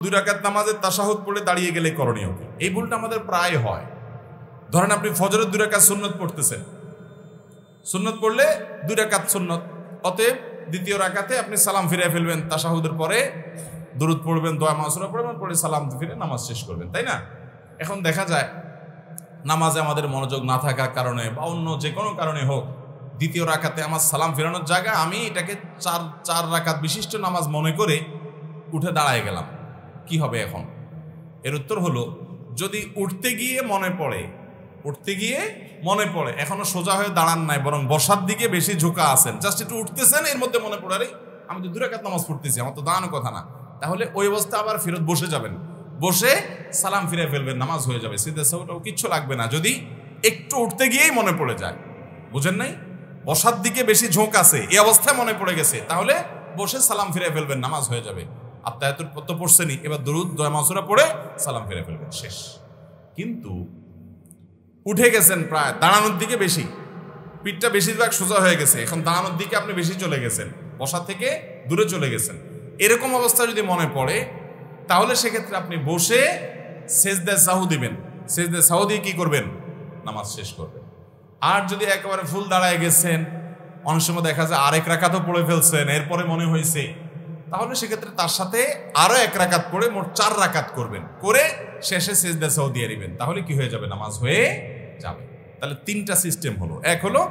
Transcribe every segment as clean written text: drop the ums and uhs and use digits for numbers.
2 রাকাত নামাজের তাশাহুদ পড়ে দাঁড়িয়ে গেলে করণীয় কি? এই ভুলটা আমাদের প্রায় হয়। ধরেন আপনি ফজরের 2 রাকাত সুন্নত পড়তেছেন, সুন্নত পড়লে 2 রাকাত সুন্নত, অতএব দ্বিতীয় রাকাতে আপনি সালাম ফিরে ফেলবেন, তাশাহুদের পরে দুরূদ পড়বেন, দোয়া মাসুরা পড়বেন, পরে সালাম ফিরে নামাজ শেষ করবেন, তাই না? এখন দেখা যায় নামাজে আমাদের মনোযোগ না থাকার কারণে বা অন্য যে কোনো কারণে হোক, দ্বিতীয় রাকাতে আমার সালাম ফেরানোর জায়গায় আমি এটাকে 4 রাকাত বিশিষ্ট নামাজ মনে করে উঠে দাঁড়ায় গেলাম। কি হবে এখন? এর উত্তর হলো, যদি উঠতে গিয়ে মনে পড়ে এখনো সোজা হয়ে দাঁড়ান নাই, বরং বসার দিকে বেশি ঝোঁকা আছেন, জাস্ট একটু উঠতেছেন, এর মধ্যে মনে পড়ে আরে আমি তো 2 রাকাত নামাজ পড়তেছি, আমার তো দাঁড়ানোর কথা না, তাহলে ওই অবস্থা আবার ফেরত বসে যাবেন, বসে সালাম ফিরে ফেলবেন, নামাজ হয়ে যাবে, সিদ্ধা সাহুটাও কিচ্ছু লাগবে না। যদি একটু উঠতে গিয়েই মনে পড়ে যায়, বুঝেন নাই, বসার দিকে বেশি ঝোঁক আছে, এই অবস্থায় মনে পড়ে গেছে, তাহলে বসে সালাম ফিরে ফেলবেন, নামাজ হয়ে যাবে। আত্মায়াতুল তো পড়ছেনই, এবার দুরূদ দোয়া মাসুরা পড়ে সালাম ফিরে ফেলবেন, শেষ। কিন্তু উঠে গেছেন প্রায় দাঁড়ানোর দিকে বেশি, পিঠটা বেশিরভাগ সোজা হয়ে গেছে, এখন দাঁড়ানোর দিকে আপনি বেশি চলে গেছেন, বসা থেকে দূরে চলে গেছেন, এরকম অবস্থা যদি মনে পড়ে, তাহলে সেক্ষেত্রে আপনি বসে সেজদায়ে সাহু দিবেন, সেজদায়ে সাহু দিয়ে কি করবেন? নামাজ শেষ করবেন। আর যদি একেবারে ফুল দাঁড়ায় গেছেন, অনেক সময় দেখা যায় আরেক রাকাতও পড়ে ফেলছেন, এরপরে মনে হয়েছে, তাহলে সেক্ষেত্রে তার সাথে আরো 1 রাকাত পড়ে মোট 4 রাকাত করবেন, করে শেষে সেজদায়ে সাহু দিয়ে দিবেন, তাহলে কি হয়ে যাবে? নামাজ হয়ে যাবে। তাহলে 3টা সিস্টেম হলো। এক হলো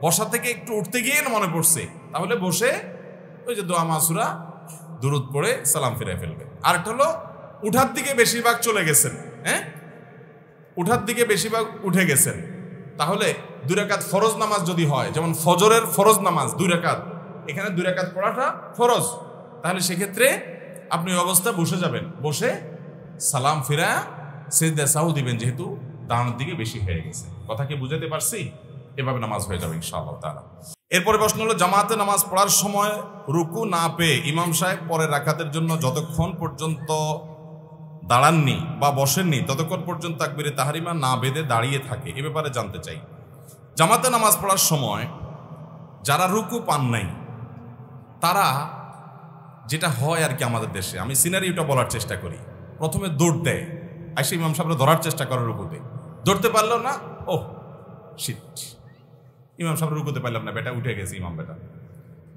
বসা থেকে একটু উঠতে গিয়ে মনে পড়ছে, তাহলে বসে ওই যে দোয়া মাসুরা দুরূদ পড়ে সালাম ফিরে ফেলবেন। আরেকটা হলো উঠার দিকে বেশিরভাগ চলে গেছেন, উঠার দিকে বেশিরভাগ উঠে গেছেন, তাহলে 2 রাকাত ফরজ নামাজ যদি হয়, যেমন ফজরের ফরজ নামাজ 2 রাকাত, এখানে 2 রাকাত পড়াটা ফরজ, তাহলে সেক্ষেত্রে আপনি অবস্থা বসে যাবেন, বসে সালাম ফিরা সিজদায়ে সাহু দিবেন, যেহেতু দাঁড়ানোর দিকে বেশি হয়ে গেছে। কথা কি বুঝাতে পারছি? এভাবে নামাজ হয়ে যাবে ইনশাআল্লাহ তাআলা। এরপরে প্রশ্ন হলো, জামাতে নামাজ পড়ার সময় রুকু না পেয়ে ইমাম সাহেব পরের রাকাতের জন্য যতক্ষণ পর্যন্ত দাঁড়াননি বা বসেননি ততক্ষণ পর্যন্ত তাকবীরে তাহরিমা না বেঁধে দাঁড়িয়ে থাকে, এ ব্যাপারে জানতে চাই। জামাতে নামাজ পড়ার সময় যারা রুকু পান নাই, তারা যেটা হয় আর কি আমাদের দেশে, আমি সিনারিওটা বলার চেষ্টা করি, প্রথমে দৌড় দেয়, আইসে ইমাম সাহেবরা ধরার চেষ্টা করে রুকুতে, ধরতে পারলো না, ও শিট, ইমাম সাহেব রুকুতে পারলাম না, বেটা উঠে গেছে ইমাম বেটা।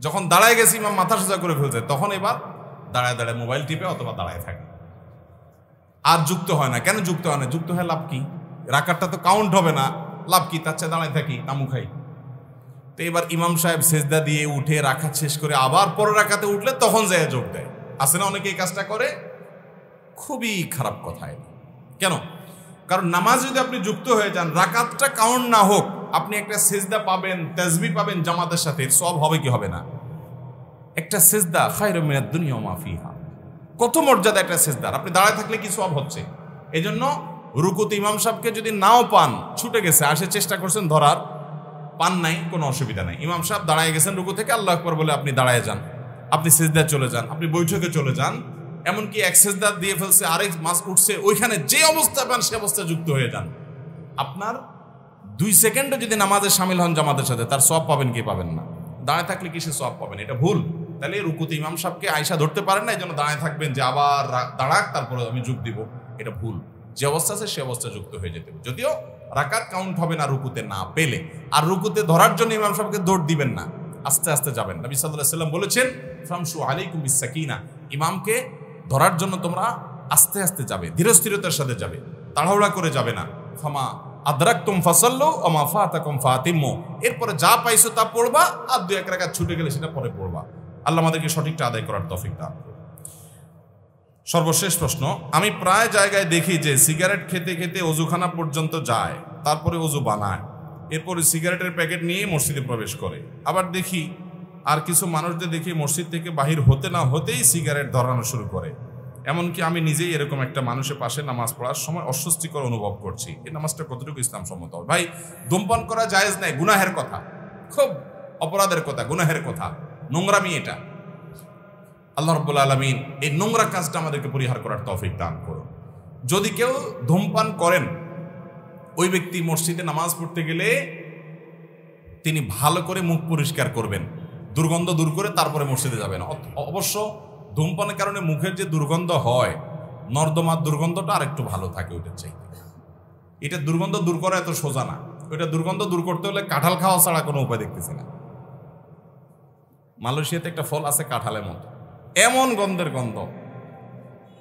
যখন দাঁড়ায় গেছে, ইমাম মাথা সোজা করে ফেলছে, তখন এবার দাঁড়ায় দাঁড়ায় মোবাইল টিপে অথবা দাঁড়ায় থাকে, আর যুক্ত হয় না। কেন যুক্ত হয় না? যুক্ত হয় লাভ কি? রাকাতটা তো কাউন্ট হবে না, লাভ কি? তার চেয়ে দাঁড়ায় থাকি, তামু খাই। তো এবার ইমাম সাহেব সেজদা দিয়ে উঠে রাকাত শেষ করে আবার পরের রাকাতে উঠলে তখন যায় যোগ দেয়। আছে না অনেকে এই কাজটা করে? খুবই খারাপ কথা। কেন? কারণ নামাজ যদি আপনি যুক্ত হয়ে যান, রাকাতটা কাউন্ট না হোক, আপনি একটা সেজদা পাবেন, তাসবিহ পাবেন জামাতের সাথে, সব হবে কি হবে না? একটা সেজদা খায়রুম মিনাদ দুনিয়া ওয়া মা ফিহা, কত মর্যাদা একটা সেজদার, আপনি দাঁড়ায় থাকলে কি সওয়াব হচ্ছে। এজন্য রুকুতে ইমাম সাহেবকে যদি নাও পান, ছুটে গেছে, আসে চেষ্টা করছেন ধরার, পান নাই, কোনো অসুবিধা নাই, ইমাম সাহেব দাঁড়ায় গেছেন রুকু থেকে, আল্লাহু আকবার বলে আপনি দাঁড়ায় যান, আপনি সেজদায় চলে যান, আপনি বৈঠকে চলে যান, এমনকি এক সেজদা দিয়ে ফেলছে, আরেক মাস উঠছে, ওইখানে যে অবস্থা পান সে অবস্থায় যুক্ত হয়ে যান। আপনার 2 সেকেন্ডও যদি নামাজে শামিল হন জামাতের সাথে, তার সওয়াব পাবেন কি পাবেন না? দাঁড়ায় থাকলে কিসে সওয়াব পাবেন? এটা ভুল। তাহলে রুকুতে ইমাম সাহেবকে আয়সা ধরতে পারেন না, এই জন্য দাঁড়ায় থাকবেন যে আবার দাঁড়াক তারপরে আমি যোগ দিব, এটা ভুল। যে অবস্থা আছে সে অবস্থা যুক্ত হয়ে যেতে হবে, যদিও রাকাত কাউন্ট হবে না রুকুতে না পেলে। আর রুকুতে ধরার জন্য ইমাম সাহেবকে দৌড় দিবেন না, আস্তে আস্তে যাবেন। নবী সাল্লাল্লাহু আলাইহি ওয়াসাল্লাম বলেছেন, ফামশু আলাইকুম বিসাকিনা, ইমামকে ধরার জন্য তোমরা আস্তে আস্তে যাবে, ধীরস্থিরতার সাথে যাবে, তাড়াহুড়া করে যাবে না। ফামা আদরাকতুম ফাসাল্লু ওয়া মা ফাতাকুম ফাতিমু, এরপরে যা পাইছো তা পড়বা, আর 2-1 রাকাত ছুটে গেলে সেটা পরে পড়বা। আল্লাহ আমাদেরকে সঠিকটা আদায় করার তৌফিক দান করুন। সর্বশেষ প্রশ্ন, আমি প্রায় জায়গায় দেখি যে সিগারেট খেতে খেতে অজুখানা পর্যন্ত যায়, তারপরে অজু বানায়, এরপরে সিগারেটের প্যাকেট নিয়ে মসজিদে প্রবেশ করে। আবার দেখি আর কিছু মানুষদের দেখি মসজিদ থেকে বাহির হতে না হতেই সিগারেট ধরানো শুরু করে। এমনকি আমি নিজেই এরকম একটা মানুষের পাশে নামাজ পড়ার সময় অস্বস্তিকর অনুভব করছি। এই নামাজটা কতটুকু ইসলাম সম্মত? ভাই, ধূমপান করা জায়েজ নাই, গুনাহের কথা, খুব অপরাধের কথা, গুনাহের কথা, নোংরামি এটা। আল্লাহ রাব্বুল আলামিন এই নোংরা কাজটা আমাদেরকে পরিহার করার তৌফিক দান করুন। যদি কেউ ধূমপান করেন, ওই ব্যক্তি মসজিদে নামাজ পড়তে গেলে তিনি ভালো করে মুখ পরিষ্কার করবেন, দুর্গন্ধ দূর করে তারপরে মসজিদে যাবেন। অবশ্য ধূমপানের কারণে মুখের যে দুর্গন্ধ হয় নর্দমার দুর্গন্ধটা আর একটু ভালো থাকে ওইটার চাইতে। এটা দুর্গন্ধ দূর করা এত সোজা না। ওইটা দুর্গন্ধ দূর করতে হলে কাঁঠাল খাওয়া ছাড়া কোনো উপায় দেখতেছি না। মালয়েশিয়াতে একটা ফল আছে কাঁঠালের মতো, এমন গন্ধের গন্ধ,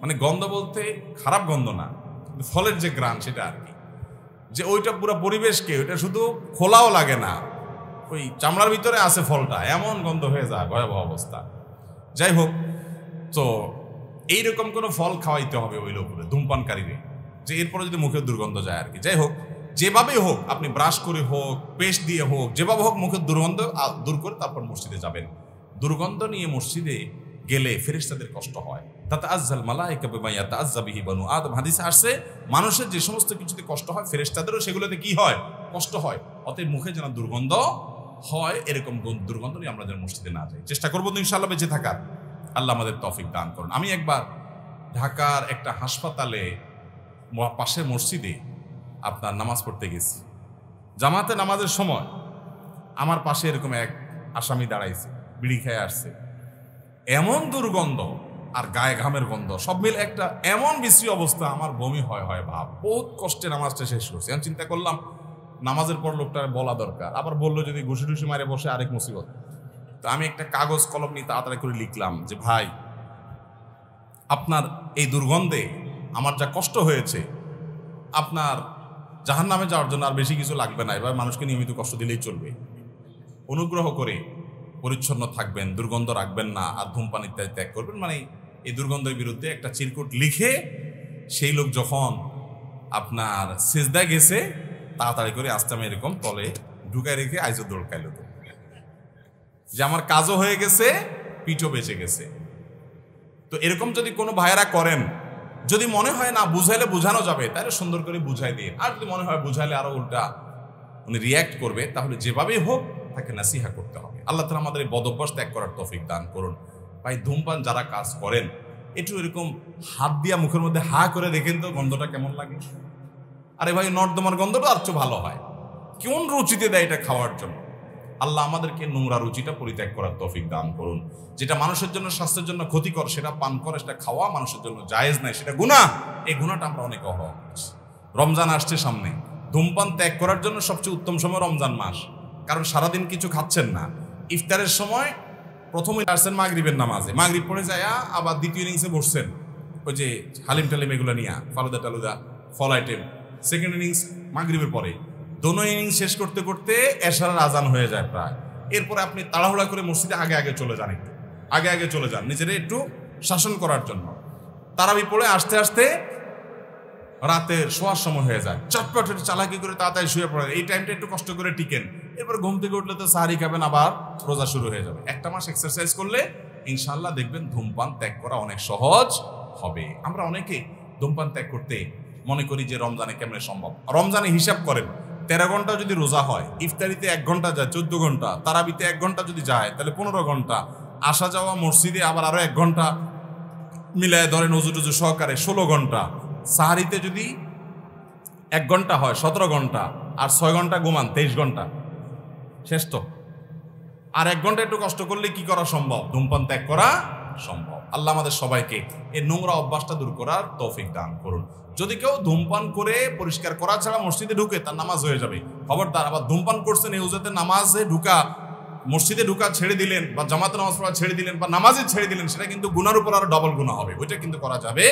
মানে গন্ধ বলতে খারাপ গন্ধ না, ফলের যে গ্রান সেটা আর কি, যে ওইটা পুরো পরিবেশকে, ওইটা শুধু খোলাও লাগে না, ওই চামড়ার ভিতরে আছে ফলটা, এমন গন্ধ হয়ে যায়, ভয়াবহ অবস্থা। যাই হোক, তো এইরকম কোনো ফল খাওয়াইতে হবে ওই লোকের ধূমপানকারীরে, যে এরপরে যদি মুখের দুর্গন্ধ যায় আর কি। যাই হোক, যেভাবেই হোক, আপনি ব্রাশ করে হোক, পেস্ট দিয়ে হোক, যেভাবে হোক মুখের দুর্গন্ধ দূর করে তারপর মসজিদে যাবেন। দুর্গন্ধ নিয়ে মসজিদে গেলে ফেরেশতাদের কষ্ট হয়। তাতাআজ্জাল মালায়েকা বিমা ইয়াতাআজ্জা বিহি বানু আদম, হাদিসে আসছে মানুষের যে সমস্ত কিছুতে কষ্ট হয় ফেরেশতাদেরও সেগুলোতে কি হয়, কষ্ট হয়। অতএব মুখে যেন দুর্গন্ধ হয় এরকম দুর্গন্ধ নিয়ে আমরা যেন মসজিদে না যাই। চেষ্টা করবো তো ইনশাআল্লাহ বেঁচে থাকার। আল্লাহ আমাদের তৌফিক দান করুন। আমি একবার ঢাকার একটা হাসপাতালে পাশের মসজিদে আপনার নামাজ পড়তে গেছি। জামাতে নামাজের সময় আমার পাশে এরকম এক আসামি দাঁড়াইছে, বিড়ি খেয়ে আসছে, এমন দুর্গন্ধ আর গায়ে ঘামের গন্ধ সব মিলে একটা এমন বিশ্রী অবস্থা, আমার বমি হয় ভাব। বহুত কষ্টে নামাজটা শেষ করছি। আমি চিন্তা করলাম নামাজের পর লোকটা বলা দরকার, আবার বললো যদি ঘুষি টুসি মারে বসে আরেক মুসিবত। তো আমি একটা কাগজ কলম নিয়ে তাড়াতাড়ি করে লিখলাম যে ভাই, আপনার এই দুর্গন্ধে আমার যা কষ্ট হয়েছে, আপনার জাহান্নামে যাওয়ার জন্য আর বেশি কিছু লাগবে না, এবার মানুষকে নিয়মিত কষ্ট দিলেই চলবে। অনুগ্রহ করে পরিচ্ছন্ন থাকবেন, দুর্গন্ধ রাখবেন না, আর ধূমপান ইত্যাদি ত্যাগ করবেন। মানে এই দুর্গন্ধের বিরুদ্ধে একটা চিরকুট লিখে সেই লোক যখন আপনার সিজদায় গেছে তাড়াতাড়ি করে আসতে আমি এরকম তলে ঢুকায় রেখে আইজো দৌড়কাইল, যে আমার কাজও হয়ে গেছে, পিঠও বেঁচে গেছে। তো এরকম যদি কোনো ভাইয়েরা করেন, যদি মনে হয় না বুঝাইলে বোঝানো যাবে তাহলে সুন্দর করে বুঝাই দিয়ে, আর যদি মনে হয় বুঝাইলে আরো উল্টা উনি রিয়্যাক্ট করবে, তাহলে যেভাবেই হোক তাকে নাসিহা করতে হবে। আল্লাহ তাআলা আমাদের এই বদভ্যাস ত্যাগ করার তৌফিক দান করুন। ভাই, ধূমপান যারা কাজ করেন একটু এরকম হাত দিয়া মুখের মধ্যে হা করে দেখেন তো গন্ধটা কেমন লাগে। আরে ভাই, নর্দমার গন্ধটা আর চেয়ে ভালো হয়, কোন রুচিতে দেয় এটা খাওয়ার জন্য। আল্লাহ আমাদেরকে নোংরা রুচিটা পরিত্যাগ করার তৌফিক দান করুন। যেটা মানুষের জন্য, স্বাস্থ্যের জন্য ক্ষতিকর সেটা পান করে, সেটা খাওয়া মানুষের জন্য জায়েজ নাই, সেটা গুনাহ। এই গুনাহটা আমরা অনেকে অহরহ করছি। রমজান আসছে সামনে, ধূমপান ত্যাগ করার জন্য সবচেয়ে উত্তম সময় রমজান মাস, কারণ সারাদিন কিছু খাচ্ছেন না। ইফতারের সময় প্রথমে আসছেন মাগরিবের নামাজে, মাগরিব পড়ে যায় আবার দ্বিতীয় ইনিংসে বসছেন ওই যে হালিম টালিম এগুলো নিয়ে, ফালুদা টালুদা, ফল আইটেম। সেকেন্ড ইনিংস মাগরিবের পরে, দোনো ইনিংস শেষ করতে করতে এশারের আজান হয়ে যায় প্রায়। এরপরে আপনি তাড়াহুড়া করে মসজিদে আগে চলে যান, একটু আগে চলে যান নিজেরা একটু শাসন করার জন্য। তারাবি পড়ে আসতে আসতে রাতের শোয়ার সময় হয়ে যায়, চটপট চালাকি করে তাড়াতাড়ি শুয়ে পড়েন। এই টাইমটা একটু কষ্ট করে টিকেন, এরপর ঘুম থেকে উঠলে তো সাহারি খাবেন, আবার রোজা শুরু হয়ে যাবে। একটা মাস এক্সারসাইজ করলে ইনশাল্লাহ দেখবেন ধূমপান ত্যাগ করা অনেক সহজ হবে। আমরা অনেকে ধূমপান ত্যাগ করতে মনে করি যে রমজানে কেমনে সম্ভব। রমজানে হিসাব করেন 13 ঘন্টা যদি রোজা হয়, ইফতারিতে 1 ঘন্টা যায় 14 ঘন্টা, তারাবিতে 1 ঘন্টা যদি যায় তাহলে 15 ঘন্টা, আসা যাওয়া মসজিদে আবার আরো 1 ঘন্টা মিলায় ধরেন ওযু টুজু সহকারে 16 ঘন্টা, সাহারিতে যদি 1 ঘন্টা হয় 17 ঘন্টা, আর 6 ঘন্টা ঘুমান 23 ঘন্টা, শেষ তো। আর 1 ঘন্টা একটু কষ্ট করলে কি করা সম্ভব? ধূমপান ত্যাগ করা সম্ভব। আল্লাহ আমাদের সবাইকে এই নোংরা অভ্যাসটা দূর করার তৌফিক দান করুন। যদি কেউ ধূমপান করে পরিষ্কার করা ছাড়া মসজিদে ঢুকে, তার নামাজ হয়ে যাবে, খবরদার। আবার ধূমপান করছেন এই উজুতে নামাজে ঢুকা, মসজিদে ঢুকা ছেড়ে দিলেন, বা জামাতে নামাজ পড়া ছেড়ে দিলেন, বা নামাজে ছেড়ে দিলেন, সেটা কিন্তু গুনার উপর আরো ডবল গুনাহ হবে। ওইটা কিন্তু করা যাবে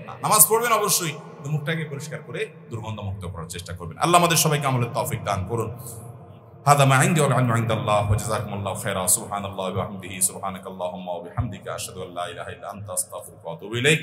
না। নামাজ পড়বেন অবশ্যই, মুখটাকে পরিষ্কার করে দুর্গন্ধ মুক্ত করার চেষ্টা করবেন। আল্লাহ আমাদের সবাইকে আমলের তৌফিক দান করুন। هذا ما عندي والعلم عند الله وجزاكم الله خيرا سبحان الله وبحمده سبحانك اللهم وبحمدك أشهد أن لا إله إلا أنت أستغفرك وأتوب إليك